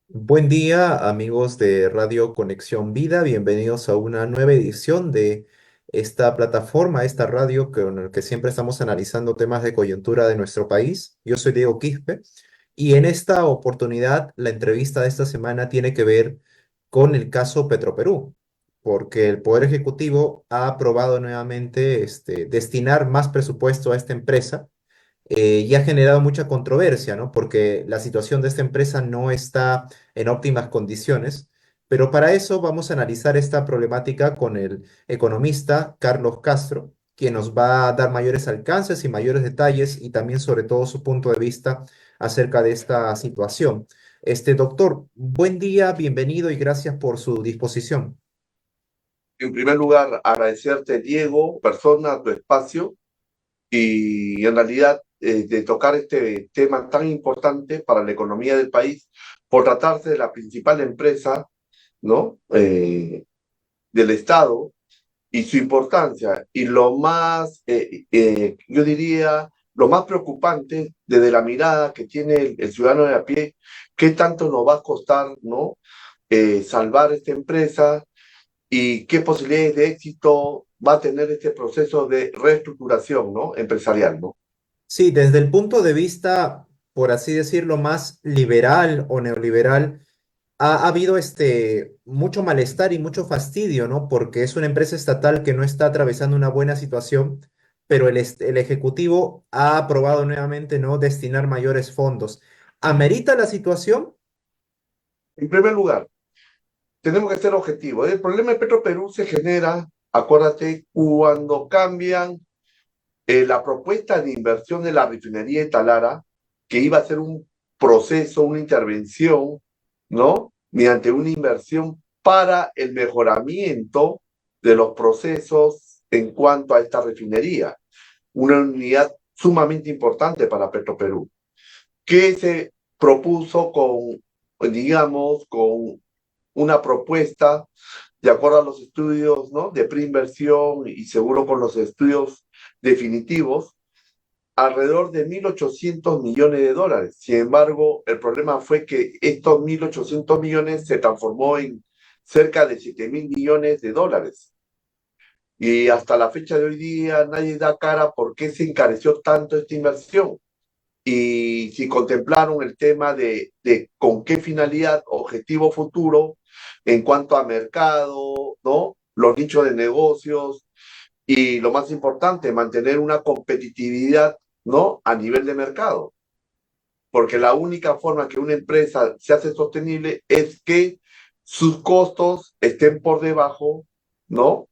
Buen día, amigos de Radio Conexión Vida. Bienvenidos a una nueva edición de esta plataforma, esta radio con la que siempre estamos analizando temas de coyuntura de nuestro país. Yo soy Diego Quispe y en esta oportunidad la entrevista de esta semana tiene que ver con el caso Petroperú, porque el Poder Ejecutivo ha aprobado nuevamente destinar más presupuesto a esta empresa y ha generado mucha controversia, ¿no? Porque la situación de esta empresa no está en óptimas condiciones. Pero para eso vamos a analizar esta problemática con el economista Carlos Castro, quien nos va a dar mayores alcances y mayores detalles y también sobre todo su punto de vista acerca de esta situación. Doctor, buen día, bienvenido y gracias por su disposición. En primer lugar, agradecerte, Diego, persona, tu espacio y en realidad de tocar este tema tan importante para la economía del país por tratarse de la principal empresa, ¿no? Del Estado y su importancia. Y lo más, yo diría, lo más preocupante desde la mirada que tiene el ciudadano de a pie, qué tanto nos va a costar, ¿no? Salvar esta empresa y qué posibilidades de éxito va a tener este proceso de reestructuración, ¿no? Empresarial, ¿no? Sí, desde el punto de vista, por así decirlo, más liberal o neoliberal, ha habido mucho malestar y mucho fastidio, ¿no? Porque es una empresa estatal que no está atravesando una buena situación, pero el Ejecutivo ha aprobado nuevamente no destinar mayores fondos. ¿Amerita la situación? En primer lugar, tenemos que ser objetivos. El problema de Petroperú se genera, acuérdate, cuando cambian la propuesta de inversión de la refinería de Talara, que iba a ser un proceso, una intervención, ¿no? Mediante una inversión para el mejoramiento de los procesos en cuanto a esta refinería, una unidad sumamente importante para Petroperú, que se propuso digamos, con una propuesta de acuerdo a los estudios, ¿no? De preinversión y seguro con los estudios definitivos, alrededor de 1.800 millones de dólares. Sin embargo, el problema fue que estos 1.800 millones se transformó en cerca de 7.000 millones de dólares. Y hasta la fecha de hoy día nadie da cara por qué se encareció tanto esta inversión y si contemplaron el tema de con qué finalidad, objetivo futuro en cuanto a mercado, ¿no? Los nichos de negocios y lo más importante, mantener una competitividad, ¿no? A nivel de mercado. Porque la única forma que una empresa se hace sostenible es que sus costos estén por debajo, ¿no?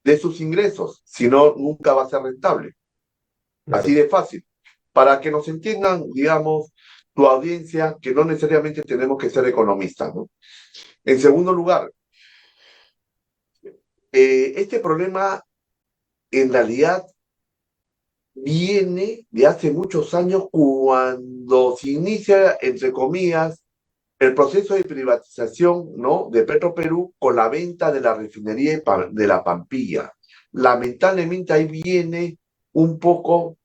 De sus ingresos. Si no, nunca va a ser rentable. Así Claro. de fácil. Para que nos entiendan, digamos, tu audiencia, que no necesariamente tenemos que ser economistas, ¿no? En segundo lugar, este problema en realidad viene de hace muchos años cuando se inicia, entre comillas, el proceso de privatización, ¿no? De Petroperú con la venta de la refinería de la Pampilla. Lamentablemente ahí viene un poco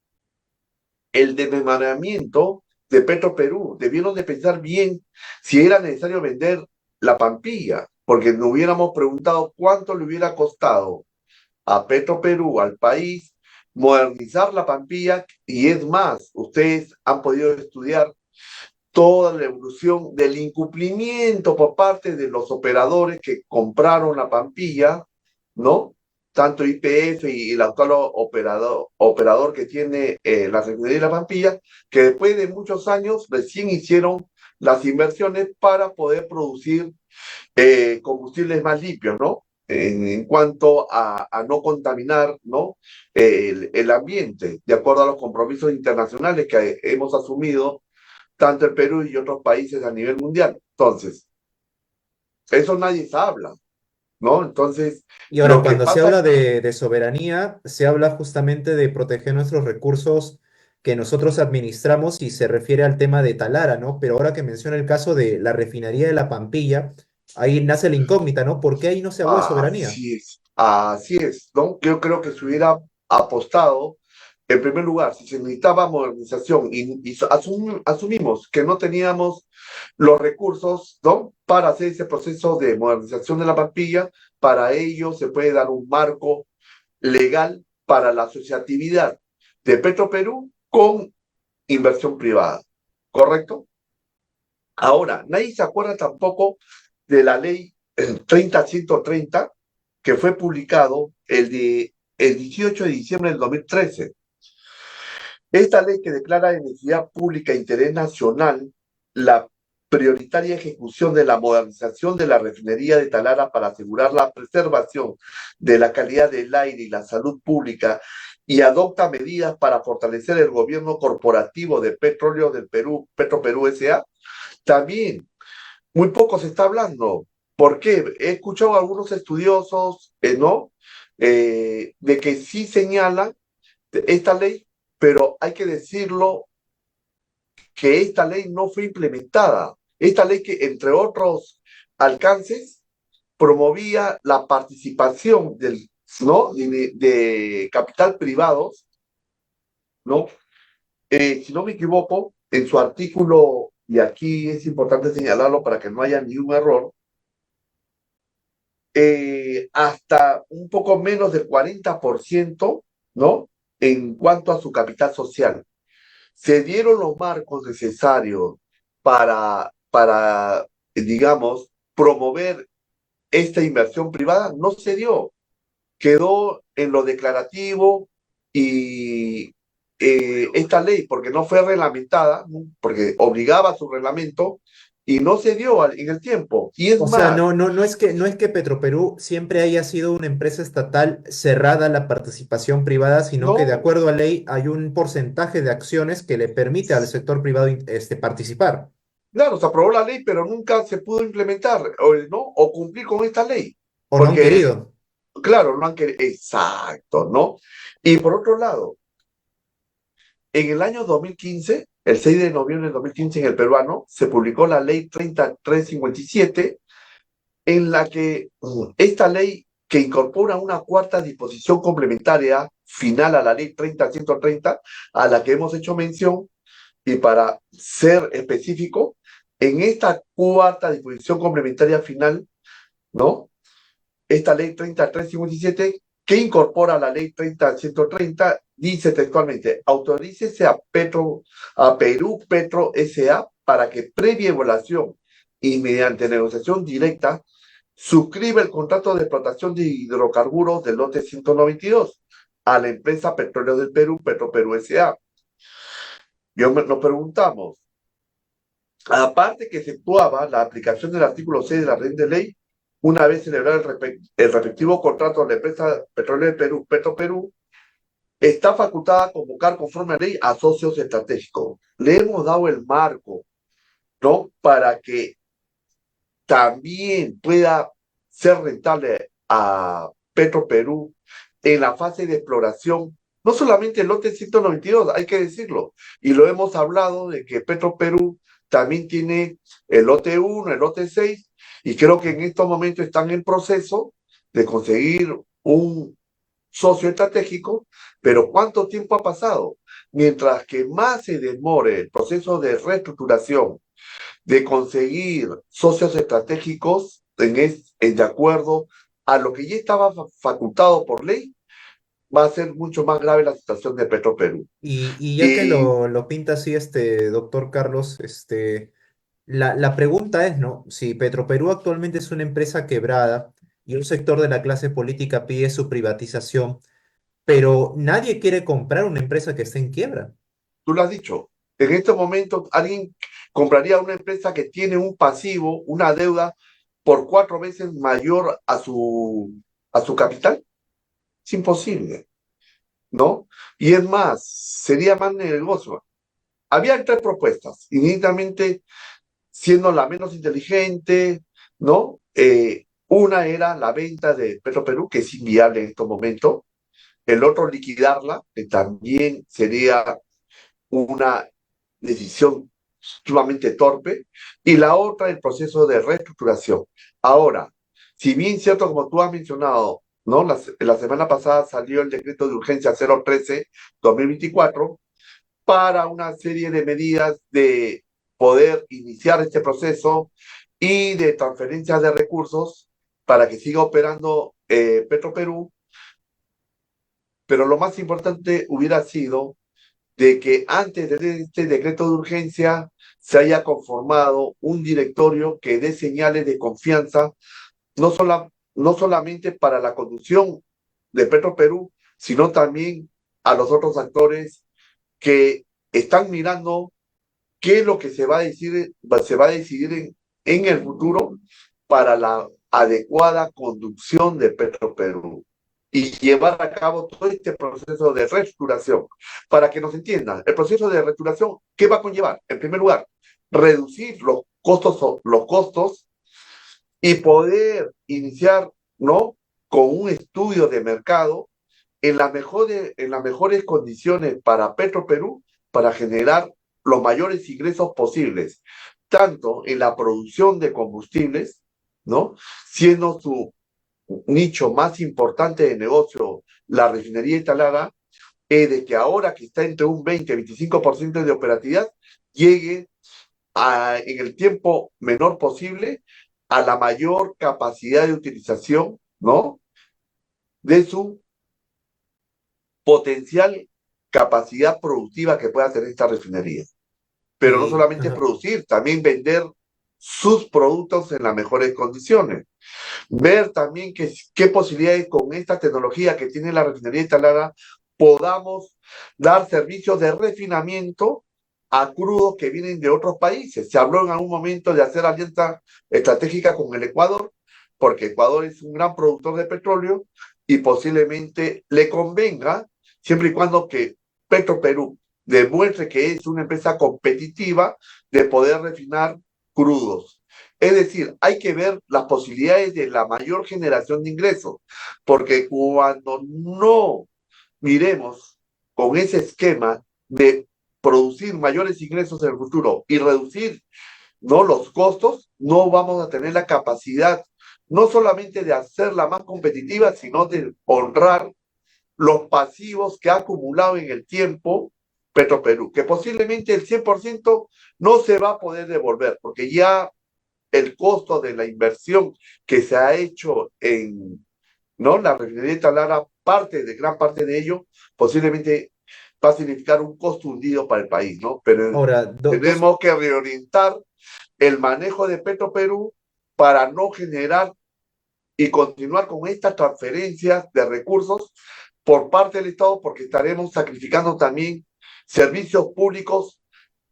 el desmembramiento de Petroperú. Debieron de pensar bien si era necesario vender la Pampilla, porque nos hubiéramos preguntado cuánto le hubiera costado a Petroperú, al país, modernizar la Pampilla. Y es más, ustedes han podido estudiar toda la evolución del incumplimiento por parte de los operadores que compraron la Pampilla, ¿no? Tanto YPF y el actual operador que tiene la refinería de la Pampilla, que después de muchos años recién hicieron las inversiones para poder producir combustibles más limpios, ¿no? En cuanto a no contaminar, ¿no? El ambiente, de acuerdo a los compromisos internacionales que hemos asumido tanto el Perú y otros países a nivel mundial. Entonces, eso nadie se habla, ¿no? Entonces, Y ahora, lo que cuando se pasa, habla de soberanía, se habla justamente de proteger nuestros recursos que nosotros administramos y se refiere al tema de Talara, ¿no? Pero ahora que menciona el caso de la refinería de La Pampilla, ahí nace la incógnita, ¿no? ¿Por qué ahí no se habló de soberanía? así es, ¿no? Yo creo que se hubiera apostado En primer lugar, si se necesitaba modernización asumimos que no teníamos los recursos, ¿no? Para hacer ese proceso de modernización de la plantilla, para ello se puede dar un marco legal para la asociatividad de Petroperú con inversión privada, ¿correcto? Ahora, nadie se acuerda tampoco de la ley 30.130 que fue publicado el 18 de diciembre del 2013. Esta ley que declara de necesidad pública e interés nacional la prioritaria ejecución de la modernización de la refinería de Talara para asegurar la preservación de la calidad del aire y la salud pública y adopta medidas para fortalecer el gobierno corporativo de Petróleo del Perú, Petroperú S.A., también muy poco se está hablando. ¿Por qué? He escuchado a algunos estudiosos, ¿no? De que sí señalan esta ley, pero hay que decirlo que esta ley no fue implementada. Esta ley que, entre otros alcances, promovía la participación ¿no? de capital privados, ¿no? Si no me equivoco, en su artículo, y aquí es importante señalarlo para que no haya ningún error, hasta un poco menos del 40%, ¿no? En cuanto a su capital social. Se dieron los marcos necesarios para, digamos, promover esta inversión privada, no se dio. Quedó en lo declarativo y esta ley, porque no fue reglamentada, ¿no? Porque obligaba a su reglamento y no se dio en el tiempo. Y es O sea, más, no es que Petroperú siempre haya sido una empresa estatal cerrada a la participación privada, sino que de no, acuerdo a ley hay un porcentaje de acciones que le permite al sector privado participar, claro, se aprobó la ley, pero nunca se pudo implementar, ¿no? O cumplir con esta ley. o no han Porque, querido. claro, no han querido. Exacto, ¿no? Y por otro lado, en el año 2015, el 6 de noviembre de 2015 en el peruano, se publicó la ley 3357, en la que esta ley que incorpora una cuarta disposición complementaria final a la ley 30.130, a la que hemos hecho mención, y para ser específico, en esta cuarta disposición complementaria final, ¿no? Esta ley 3357, que incorpora la ley 30.130, dice textualmente: autorícese a Perú Petro S.A. para que previa evaluación y mediante negociación directa suscriba el contrato de explotación de hidrocarburos del lote 192 a la empresa Petróleo del Perú, Petroperú S.A. Nos preguntamos, aparte que efectuaba la aplicación del artículo 6 de la presente ley, una vez celebrado el respectivo contrato a la empresa Petróleo del Perú, Petroperú, está facultada a convocar conforme a ley a socios estratégicos. Le hemos dado el marco, ¿no? Para que también pueda ser rentable a Petroperú en la fase de exploración, no solamente el lote 192, hay que decirlo, y lo hemos hablado de que Petroperú también tiene el lote 1, el lote 6, y creo que en estos momentos están en proceso de conseguir un socio estratégico, pero ¿cuánto tiempo ha pasado? Mientras que más se demore el proceso de reestructuración, de conseguir socios estratégicos de acuerdo a lo que ya estaba facultado por ley, va a ser mucho más grave la situación de Petroperú. Y ya que Y lo pinta así doctor Carlos, la pregunta es, ¿no? Si Petroperú actualmente es una empresa quebrada y un sector de la clase política pide su privatización, pero nadie quiere comprar una empresa que esté en quiebra. tú lo has dicho, en estos momentos alguien compraría una empresa que tiene un pasivo, una deuda por 4 veces mayor a su capital. Es imposible, ¿no? Y es más, sería más negocio. Había tres propuestas, inmediatamente siendo la menos inteligente, ¿no? Una era la venta de Petroperú, que es inviable en estos momentos. El otro, liquidarla, que también sería una decisión sumamente torpe. Y la otra, el proceso de reestructuración. Ahora, si bien cierto, como tú has mencionado, ¿no? La semana pasada salió el decreto de urgencia 013-2024 para una serie de medidas de poder iniciar este proceso y de transferencias de recursos para que siga operando Petroperú, pero lo más importante hubiera sido de que antes de este decreto de urgencia se haya conformado un directorio que dé señales de confianza, no solamente para la conducción de Petroperú, sino también a los otros actores que están mirando qué es lo que se va a decidir en el futuro para la adecuada conducción de Petroperú y llevar a cabo todo este proceso de reestructuración. Para que nos entiendan, el proceso de reestructuración, ¿qué va a conllevar? En primer lugar, reducir los costos y poder iniciar, ¿no? Con un estudio de mercado en las mejores condiciones para Petroperú para generar los mayores ingresos posibles, tanto en la producción de combustibles, ¿no? Siendo su nicho más importante de negocio la refinería instalada, es de que ahora que está entre un 20-25% de operatividad, llegue en el tiempo menor posible a la mayor capacidad de utilización, ¿no? De su potencial capacidad productiva que pueda tener esta refinería. Pero no Y, solamente ajá. producir, también vender sus productos en las mejores condiciones. Ver también qué posibilidades con esta tecnología que tiene la refinería instalada podamos dar servicios de refinamiento a crudos que vienen de otros países. Se habló en algún momento de hacer alianza estratégica con el Ecuador, porque Ecuador es un gran productor de petróleo y posiblemente le convenga, siempre y cuando que Petroperú demuestre que es una empresa competitiva de poder refinar crudos. Es decir, hay que ver las posibilidades de la mayor generación de ingresos, porque cuando no miremos con ese esquema de producir mayores ingresos en el futuro y reducir, ¿no?, los costos, no vamos a tener la capacidad no solamente de hacerla más competitiva, sino de honrar los pasivos que ha acumulado en el tiempo Petroperú, que posiblemente el 100% no se va a poder devolver, porque ya el costo de la inversión que se ha hecho en, ¿no?, la refinería de Talara, gran parte de ello, posiblemente va a significar un costo hundido para el país, ¿no? Pero Ahora, dos. tenemos que reorientar el manejo de Petroperú para no generar y continuar con estas transferencias de recursos por parte del Estado, porque estaremos sacrificando también servicios públicos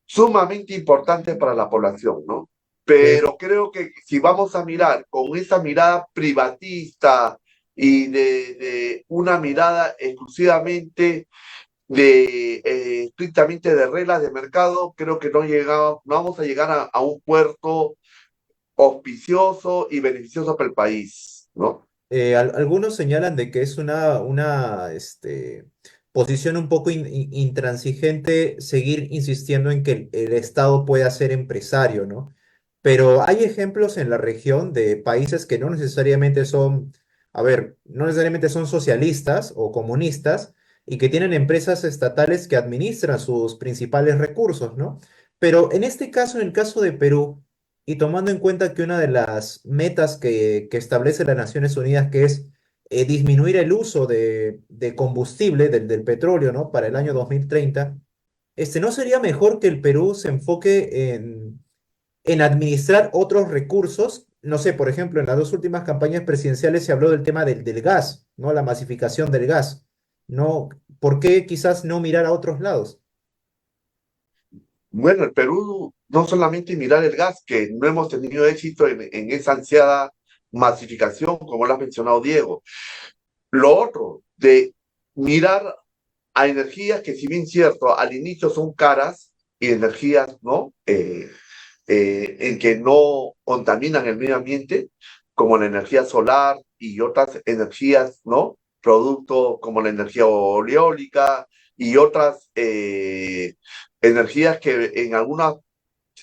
sumamente importantes para la población, ¿no? Es, Pero creo que si vamos a mirar con esa mirada privatista y de una mirada exclusivamente estrictamente de reglas de mercado, creo que no vamos a llegar a un puerto auspicioso y beneficioso para el país, ¿no? algunos señalan de que es una posición un poco intransigente seguir insistiendo en que el Estado pueda ser empresario, ¿no? Pero hay ejemplos en la región de países que no necesariamente son, a ver, no necesariamente son socialistas o comunistas y que tienen empresas estatales que administran sus principales recursos, ¿no? Pero en este caso, en el caso de Perú, y tomando en cuenta que una de las metas que establece las Naciones Unidas, que es disminuir el uso de combustible, del petróleo, ¿no? Para el año 2030, ¿no sería mejor que el Perú se enfoque en administrar otros recursos? No sé, por ejemplo, en las dos últimas campañas presidenciales se habló del tema del gas, ¿no? La masificación del gas. ¿No? ¿Por qué quizás no mirar a otros lados? Bueno, el Perú no solamente mirar el gas, que no hemos tenido éxito en esa ansiada masificación, como lo ha mencionado Diego. Lo otro, de mirar a energías que, si bien cierto, al inicio son caras y energías, ¿no? En que no contaminan el medio ambiente, como la energía solar y otras energías, ¿no? Producto como la energía eólica y otras energías que en algunas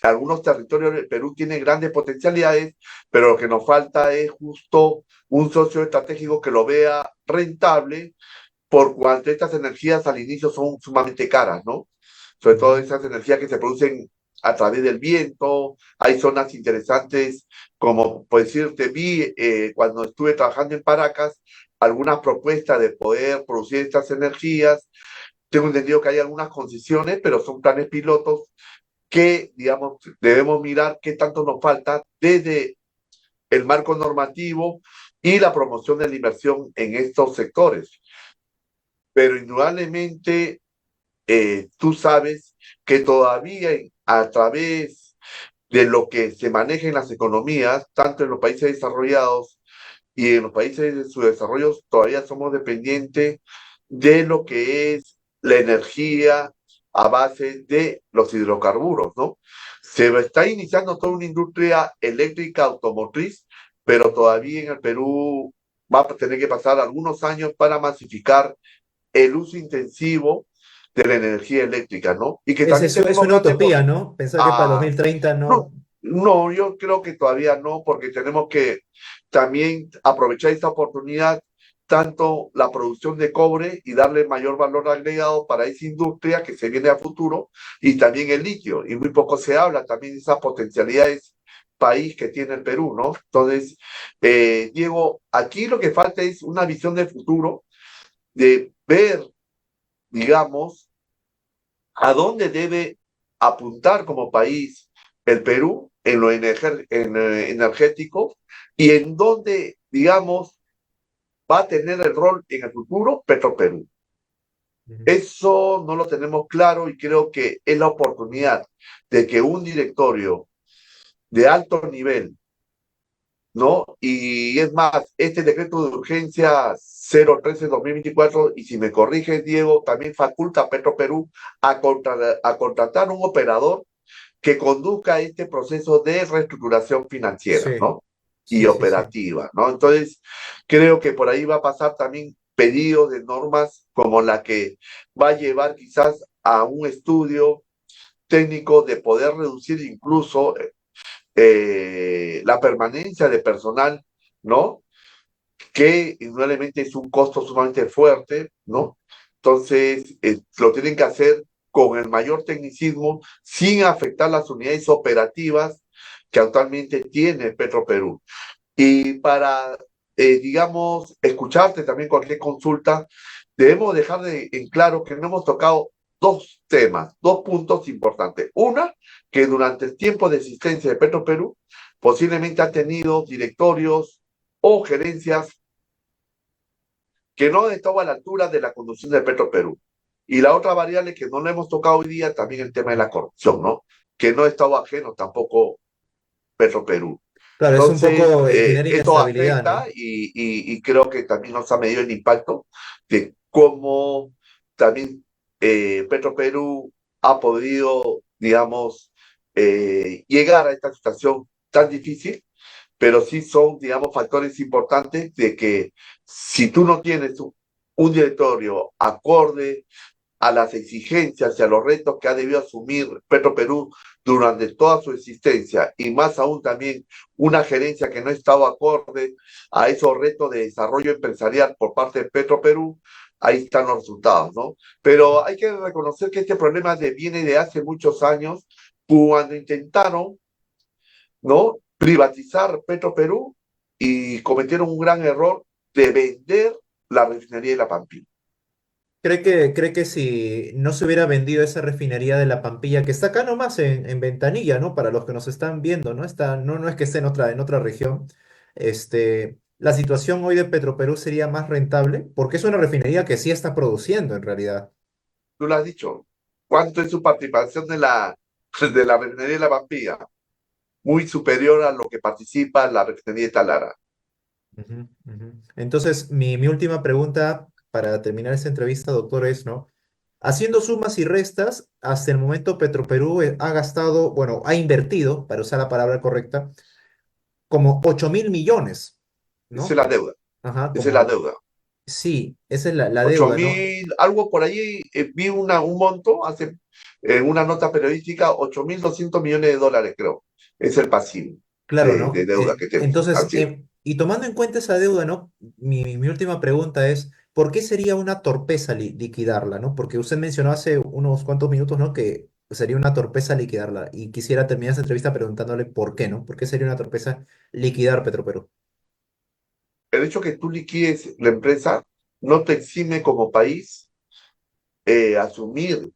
algunos territorios del Perú tienen grandes potencialidades, pero lo que nos falta es justo un socio estratégico que lo vea rentable, por cuanto estas energías al inicio son sumamente caras, ¿no? Sobre todo Ujú. esas energías que se producen a través del viento. Hay zonas interesantes, como por decirte, vi cuando estuve trabajando en Paracas algunas propuestas de poder producir estas energías. Tengo entendido que hay algunas concesiones, pero son planes pilotos que, digamos, debemos mirar qué tanto nos falta desde el marco normativo y la promoción de la inversión en estos sectores. Pero indudablemente tú sabes que todavía a través de lo que se maneja en las economías, tanto en los países desarrollados y en los países de su desarrollo, todavía somos dependientes de lo que es la energía a base de los hidrocarburos, ¿no? Se está iniciando toda una industria eléctrica automotriz, pero todavía en el Perú va a tener que pasar algunos años para masificar el uso intensivo de la energía eléctrica, ¿no? Y que también Es tenemos una grandes... utopía, ¿no? Pensar que para Ah, 2030 no, no. no, yo creo que todavía no, porque tenemos que también aprovechar esta oportunidad, tanto la producción de cobre y darle mayor valor agregado para esa industria que se viene a futuro, y también el litio, y muy poco se habla también de esas potencialidades país que tiene el Perú, ¿no? Entonces, Diego, aquí lo que falta es una visión de futuro, de ver, digamos, a dónde debe apuntar como país el Perú en lo energético y en dónde, digamos, va a tener el rol en el futuro Petroperú. Ujú. Eso no lo tenemos claro y creo que es la oportunidad de que un directorio de alto nivel, ¿no? Y es más, este decreto de urgencia 013-2024, y si me corriges, Diego, también faculta a Petroperú a contratar un operador que conduzca este proceso de reestructuración financiera, Sí, ¿no? Y sí, sí, sí. operativa, ¿no? Entonces, creo que por ahí va a pasar también pedidos de normas como la que va a llevar quizás a un estudio técnico de poder reducir incluso la permanencia de personal, ¿no? Que indudablemente es un costo sumamente fuerte, ¿no? Entonces, lo tienen que hacer con el mayor tecnicismo, sin afectar las unidades operativas que actualmente tiene Petroperú. Y para, digamos, escucharte también cualquier consulta, debemos dejar en claro que no hemos tocado dos temas, dos puntos importantes. Una, que durante el tiempo de existencia de Petroperú, posiblemente ha tenido directorios o gerencias que no estaba a la altura de la conducción de Petroperú. Y la otra variable que no le hemos tocado hoy día, también el tema de la corrupción, ¿no? Que no estaba ajeno tampoco Petroperú. Claro, es un Entonces, poco genera esto inestabilidad, afecta ¿no? y creo que también nos ha medido el impacto de cómo también Petroperú ha podido, digamos, llegar a esta situación tan difícil, pero sí son, digamos, factores importantes de que si tú no tienes un directorio acorde a las exigencias y a los retos que ha debido asumir Petroperú durante toda su existencia, y más aún también una gerencia que no estaba acorde a esos retos de desarrollo empresarial por parte de Petroperú, ahí están los resultados, ¿no? Pero hay que reconocer que este problema viene de hace muchos años, cuando intentaron, ¿no? Privatizar Petroperú y cometieron un gran error de vender la refinería de La Pampilla. Cree que si no se hubiera vendido esa refinería de La Pampilla, que está acá nomás en Ventanilla, ¿no? Para los que nos están viendo, ¿no? Está, no, no es que esté en otra región. La situación hoy de Petroperú sería más rentable, porque es una refinería que sí está produciendo en realidad. Tú lo has dicho. ¿Cuánto es su participación de la refinería de La Pampilla? Muy superior a lo que participa la refinería de Talara. Ujú, ujú. Entonces, mi última pregunta para terminar esta entrevista, doctor, es, ¿no? Haciendo sumas y restas, hasta el momento Petroperú ha gastado, bueno, ha invertido, para usar la palabra correcta, como 8.000 millones, Esa es ¿no? la deuda. Ajá, Esa es la como deuda. Sí, esa es la ocho deuda, ¿no? mil, algo por ahí, vi un monto hace en una nota periodística, 8.200 millones de dólares, creo. Es el pasivo Claro, de ¿no? deuda que tenemos. Entonces, Así es. y tomando en cuenta esa deuda, ¿no? Mi última pregunta es, ¿por qué sería una torpeza liquidarla, ¿no? Porque usted mencionó hace unos cuantos minutos, ¿no? Que sería una torpeza liquidarla. Y quisiera terminar esta entrevista preguntándole por qué, ¿no? ¿Por qué sería una torpeza liquidar Petroperú? El hecho que tú liquides la empresa no te exime como país asumir,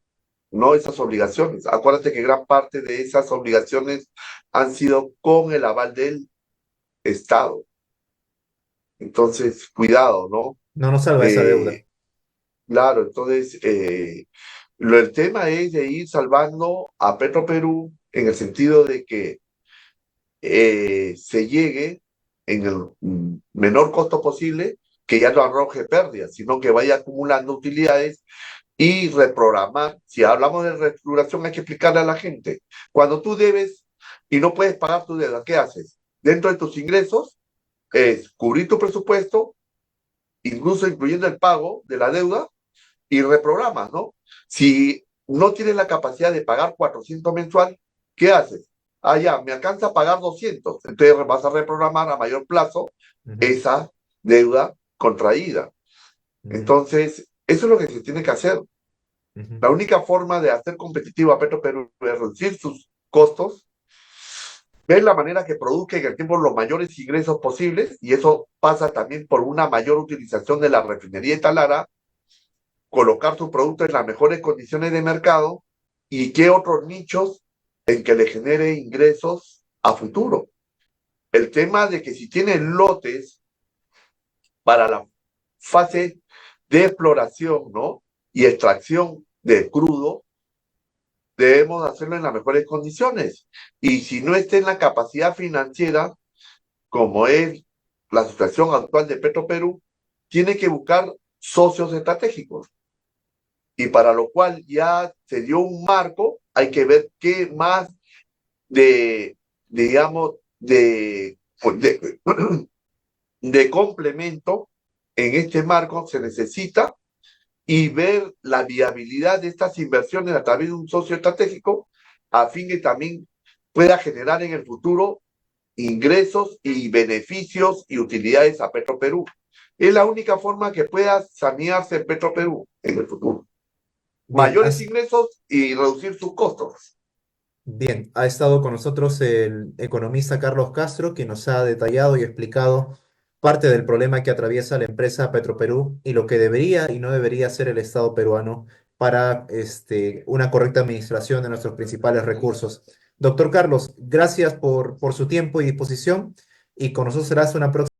¿no? Esas obligaciones. Acuérdate que gran parte de esas obligaciones han sido con el aval del Estado. Entonces, cuidado, ¿no? No nos salva esa deuda. Eh, claro, entonces, el tema es de ir salvando a Petroperú en el sentido de que se llegue en el menor costo posible, que ya no arroje pérdidas, sino que vaya acumulando utilidades y reprogramar. Si hablamos de reestructuración, hay que explicarle a la gente. Cuando tú debes y no puedes pagar tu deuda, ¿qué haces? Dentro de tus ingresos es cubrir tu presupuesto, incluso incluyendo el pago de la deuda, y reprogramas, ¿no? Si no tienes la capacidad de pagar 400 mensual, ¿qué haces? Ah, ya, me alcanza a pagar 200. Entonces vas a reprogramar a mayor plazo Ujú, esa deuda contraída. ujú, Entonces, eso es lo que se tiene que hacer. ujú. La única forma de hacer competitivo a Petro Perú es reducir sus costos, ver la manera que produzca en el tiempo los mayores ingresos posibles, y eso pasa también por una mayor utilización de la refinería de Talara, colocar su producto en las mejores condiciones de mercado y qué otros nichos en que le genere ingresos a futuro. El tema de que si tiene lotes para la fase de exploración, ¿no? Y extracción de crudo, debemos hacerlo en las mejores condiciones. Y si no está en la capacidad financiera, como es la situación actual de Petroperú, tiene que buscar socios estratégicos. Y para lo cual ya se dio un marco, hay que ver qué más de, digamos, de complemento en este marco se necesita y ver la viabilidad de estas inversiones a través de un socio estratégico a fin de también pueda generar en el futuro ingresos y beneficios y utilidades a Petroperú. Es la única forma que pueda sanearse Petroperú en el futuro. Bien, Mayores ingresos y reducir sus costos. bien, ha estado con nosotros el economista Carlos Castro, que nos ha detallado y explicado parte del problema que atraviesa la empresa Petroperú y lo que debería y no debería hacer el Estado peruano para una correcta administración de nuestros principales recursos. Doctor Carlos, gracias por su tiempo y disposición y con nosotros será hasta una próxima.